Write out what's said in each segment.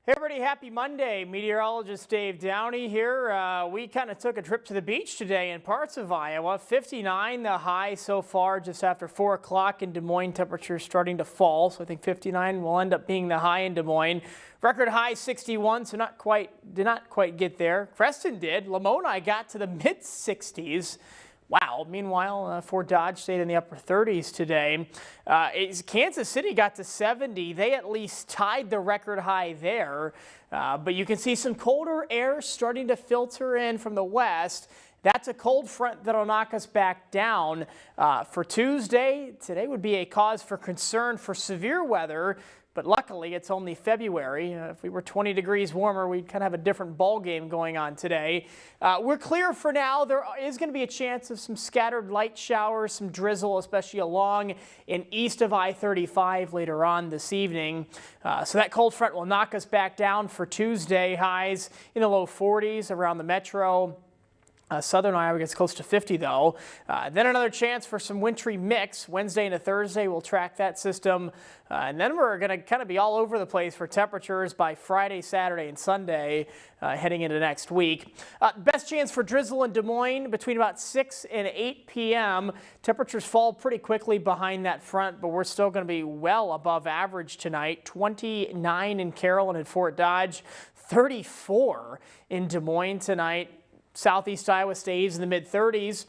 Hey everybody, happy Monday. Meteorologist Dave Downey here. We kind of took a trip to the beach today in parts of Iowa. 59 the high so far just after 4 o'clock in Des Moines. Temperatures starting to fall, so I think 59 will end up being the high in Des Moines. Record high 61, so did not quite get there. Creston did. Lamoni got to the mid 60s. Wow. Meanwhile, Fort Dodge stayed in the upper 30s today. Kansas City got to 70. They at least tied the record high there. But you can see some colder air starting to filter in from the west. That's a cold front that'll knock us back down. For Tuesday, today would be a cause for concern for severe weather. But luckily, it's only February. If we were 20 degrees warmer, we'd kind of have a different ball game going on today. We're clear for now. There is going to be a chance of some scattered light showers, some drizzle, especially along and east of I-35 later on this evening. So that cold front will knock us back down for Tuesday. Highs in the low 40s around the metro. Southern Iowa gets close to 50 though. Then another chance for some wintry mix. Wednesday into Thursday we'll track that system. And then we're going to kind of be all over the place for temperatures by Friday, Saturday, and Sunday heading into next week. Best chance for drizzle in Des Moines between about 6 and 8 p.m. Temperatures fall pretty quickly behind that front, but we're still going to be well above average tonight. 29 in Carrollton and Fort Dodge, 34 in Des Moines tonight. Southeast Iowa stays in the mid-30s.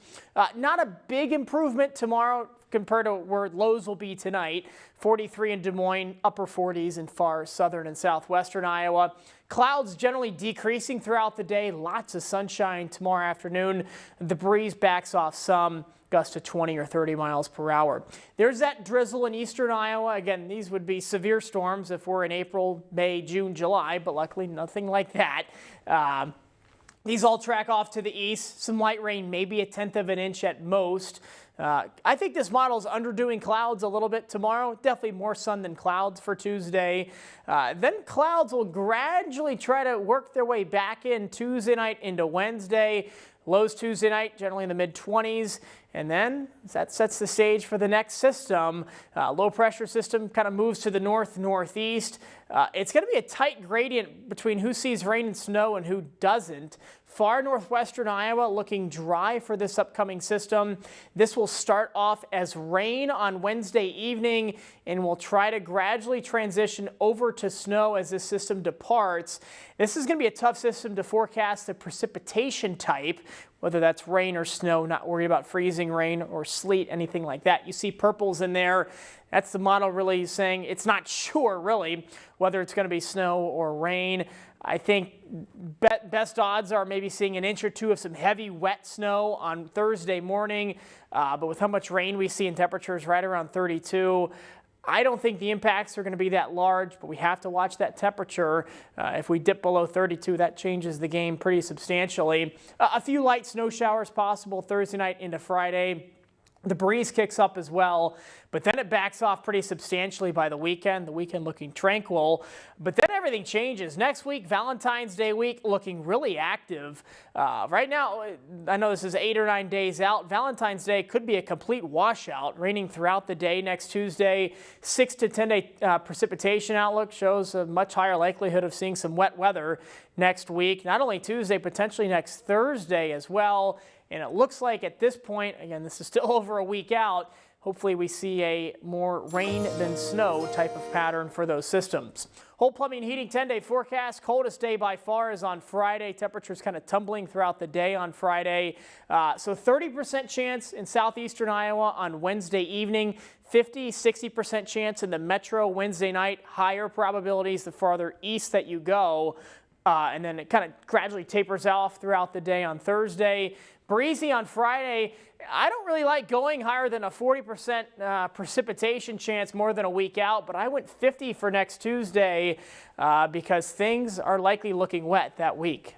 Not a big improvement tomorrow compared to where lows will be tonight. 43 in Des Moines, upper 40s in far southern and southwestern Iowa. Clouds generally decreasing throughout the day. Lots of sunshine tomorrow afternoon. The breeze backs off some. Gusts to 20 or 30 miles per hour. There's that drizzle in eastern Iowa. Again, these would be severe storms if we're in April, May, June, July, but luckily nothing like that. These all track off to the east. Some light rain, maybe 1/10 of an inch at most. I think this model is underdoing clouds a little bit tomorrow. Definitely more sun than clouds for Tuesday. Then clouds will gradually try to work their way back in Tuesday night into Wednesday. Lows Tuesday night, generally in the mid-20s. And then that sets the stage for the next system. Low pressure system kind of moves to the north-northeast. It's going to be a tight gradient between who sees rain and snow and who doesn't. Far northwestern Iowa looking dry for this upcoming system. This will start off as rain on Wednesday evening and will try to gradually transition over to snow as this system departs. This is going to be a tough system to forecast the precipitation type, whether that's rain or snow, not worried about freezing rain or sleet, anything like that. You see purples in there. That's the model really saying it's not sure really whether it's going to be snow or rain. I think best odds are maybe seeing an inch or two of some heavy wet snow on Thursday morning, but with how much rain we see in temperatures right around 32, I don't think the impacts are going to be that large, but we have to watch that temperature. If we dip below 32, that changes the game pretty substantially. A few light snow showers possible Thursday night into Friday. The breeze kicks up as well, but then it backs off pretty substantially by the weekend. The weekend looking tranquil, but then everything changes. Next week, Valentine's Day week, looking really active. Right now, I know this is 8 or 9 days out. Valentine's Day could be a complete washout, raining throughout the day next Tuesday. 6 to 10 day precipitation outlook shows a much higher likelihood of seeing some wet weather next week. Not only Tuesday, potentially next Thursday as well. And it looks like at this point, again, this is still over a week out, hopefully we see a more rain than snow type of pattern for those systems. Whole plumbing and heating 10-day forecast. Coldest day by far is on Friday. Temperatures kind of tumbling throughout the day on Friday. So 30% chance in southeastern Iowa on Wednesday evening. 50-60% chance in the metro Wednesday night. Higher probabilities the farther east that you go. And then it kind of gradually tapers off throughout the day on Thursday. Breezy on Friday. I don't really like going higher than a 40% precipitation chance more than a week out, but I went 50 for next Tuesday because things are likely looking wet that week.